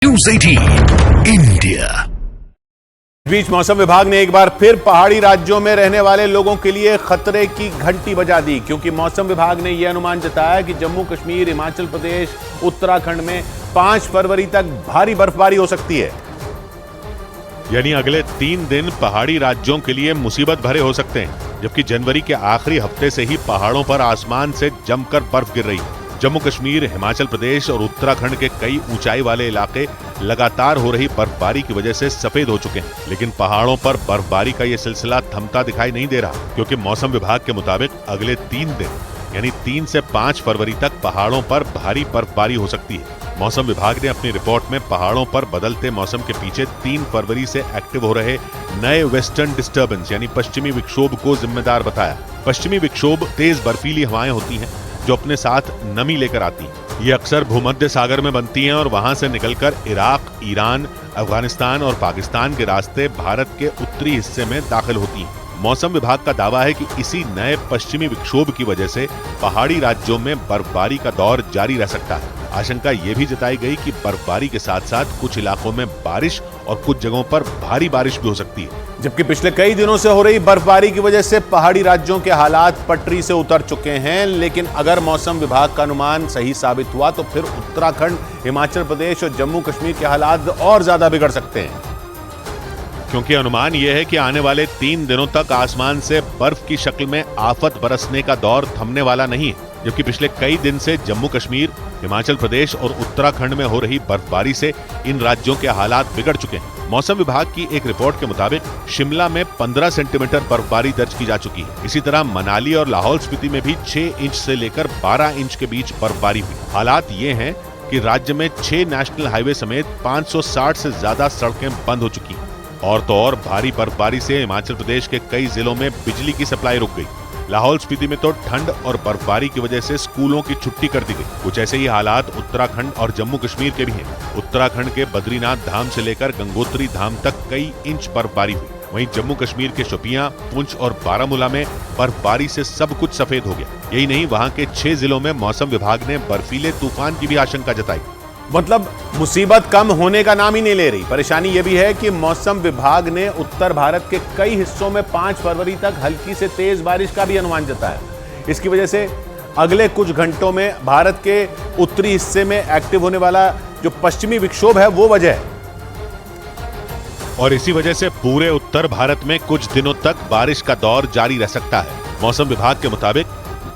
News 18 India. इस बीच मौसम विभाग ने एक बार फिर पहाड़ी राज्यों में रहने वाले लोगों के लिए खतरे की घंटी बजा दी, क्योंकि मौसम विभाग ने यह अनुमान जताया कि जम्मू कश्मीर, हिमाचल प्रदेश, उत्तराखंड में 5 फरवरी तक भारी बर्फबारी हो सकती है। यानी अगले 3 दिन पहाड़ी राज्यों के लिए मुसीबत भरे हो सकते हैं, जबकि जनवरी के आखिरी हफ्ते से ही पहाड़ों पर आसमान से जमकर बर्फ गिर रही है। जम्मू कश्मीर, हिमाचल प्रदेश और उत्तराखंड के कई ऊंचाई वाले इलाके लगातार हो रही बर्फबारी की वजह से सफेद हो चुके हैं, लेकिन पहाड़ों पर बर्फबारी का ये सिलसिला थमता दिखाई नहीं दे रहा, क्योंकि मौसम विभाग के मुताबिक अगले 3 दिन यानी 3 से 5 फरवरी तक पहाड़ों पर भारी बर्फबारी हो सकती है। मौसम विभाग ने अपनी रिपोर्ट में पहाड़ों पर बदलते मौसम के पीछे 3 फरवरी से एक्टिव हो रहे नए वेस्टर्न डिस्टर्बेंस यानी पश्चिमी विक्षोभ को जिम्मेदार बताया। पश्चिमी विक्षोभ तेज बर्फीली हवाएं होती हैं जो अपने साथ नमी लेकर आती हैं। ये अक्सर भूमध्य सागर में बनती हैं और वहां से निकलकर इराक, ईरान, अफगानिस्तान और पाकिस्तान के रास्ते भारत के उत्तरी हिस्से में दाखिल होती हैं। मौसम विभाग का दावा है कि इसी नए पश्चिमी विक्षोभ की वजह से पहाड़ी राज्यों में बर्फबारी का दौर जारी रह सकता है। आशंका ये भी जताई गई कि बर्फबारी के साथ साथ कुछ इलाकों में बारिश और कुछ जगहों पर भारी बारिश भी हो सकती है। जबकि पिछले कई दिनों से हो रही बर्फबारी की वजह से पहाड़ी राज्यों के हालात पटरी से उतर चुके हैं, लेकिन अगर मौसम विभाग का अनुमान सही साबित हुआ तो फिर उत्तराखंड, हिमाचल प्रदेश और जम्मू कश्मीर के हालात और ज्यादा बिगड़ सकते हैं, क्योंकि अनुमान यह है कि आने वाले 3 दिनों तक आसमान से बर्फ की शक्ल में आफत बरसने का दौर थमने वाला नहीं है। जबकि पिछले कई दिन से जम्मू कश्मीर, हिमाचल प्रदेश और उत्तराखंड में हो रही बर्फबारी से इन राज्यों के हालात बिगड़ चुके हैं। मौसम विभाग की एक रिपोर्ट के मुताबिक शिमला में 15 सेंटीमीटर बर्फबारी दर्ज की जा चुकी है। इसी तरह मनाली और लाहौल स्पीति में भी 6 इंच से लेकर 12 इंच के बीच बर्फबारी हुई। हालात ये हैं कि राज्य में 6 नेशनल हाईवे समेत 560 से ज्यादा सड़कें बंद हो चुकी हैं। और तो और भारी बर्फबारी से हिमाचल प्रदेश के कई जिलों में बिजली की सप्लाई रुक गई। लाहौल स्पीति में तो ठंड और बर्फबारी की वजह से स्कूलों की छुट्टी कर दी गई। कुछ ऐसे ही हालात उत्तराखंड और जम्मू कश्मीर के भी हैं। उत्तराखंड के बद्रीनाथ धाम से लेकर गंगोत्री धाम तक कई इंच बर्फबारी हुई। वहीं जम्मू कश्मीर के शोपियां, पुंछ और बारामूला में बर्फबारी से सब कुछ सफेद हो गया। यही नहीं, वहाँ के 6 जिलों में मौसम विभाग ने बर्फीले तूफान की भी आशंका जताई। मतलब मुसीबत कम होने का नाम ही नहीं ले रही। परेशानी यह भी है कि मौसम विभाग ने उत्तर भारत के कई हिस्सों में 5 फरवरी तक हल्की से तेज बारिश का भी अनुमान जताया। इसकी वजह से अगले कुछ घंटों में भारत के उत्तरी हिस्से में एक्टिव होने वाला जो पश्चिमी विक्षोभ है वो वजह है, और इसी वजह से पूरे उत्तर भारत में कुछ दिनों तक बारिश का दौर जारी रह सकता है। मौसम विभाग के मुताबिक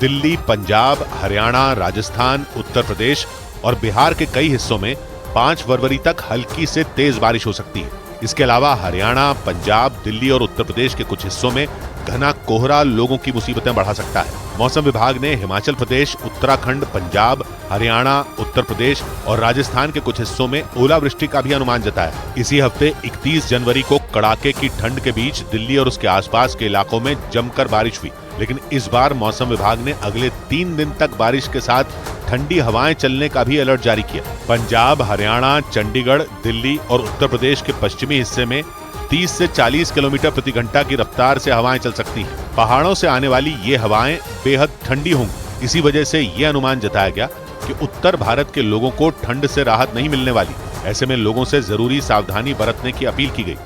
दिल्ली, पंजाब, हरियाणा, राजस्थान, उत्तर प्रदेश और बिहार के कई हिस्सों में 5 फरवरी तक हल्की से तेज बारिश हो सकती है। इसके अलावा हरियाणा, पंजाब, दिल्ली और उत्तर प्रदेश के कुछ हिस्सों में घना कोहरा लोगों की मुसीबतें बढ़ा सकता है। मौसम विभाग ने हिमाचल प्रदेश, उत्तराखंड, पंजाब, हरियाणा, उत्तर प्रदेश और राजस्थान के कुछ हिस्सों में ओलावृष्टि का भी अनुमान जताया। इसी हफ्ते 31 जनवरी को कड़ाके की ठंड के बीच दिल्ली और उसके आसपास के इलाकों में जमकर बारिश हुई, लेकिन इस बार मौसम विभाग ने अगले 3 दिन तक बारिश के साथ ठंडी हवाएं चलने का भी अलर्ट जारी किया। पंजाब, हरियाणा, चंडीगढ़, दिल्ली और उत्तर प्रदेश के पश्चिमी हिस्से में 30 से 40 किलोमीटर प्रति घंटा की रफ्तार से हवाएं चल सकती हैं। पहाड़ों से आने वाली ये हवाएं बेहद ठंडी होंगी। इसी वजह से ये अनुमान जताया गया कि उत्तर भारत के लोगों को ठंड से राहत नहीं मिलने वाली। ऐसे में लोगों से जरूरी सावधानी बरतने की अपील की गई।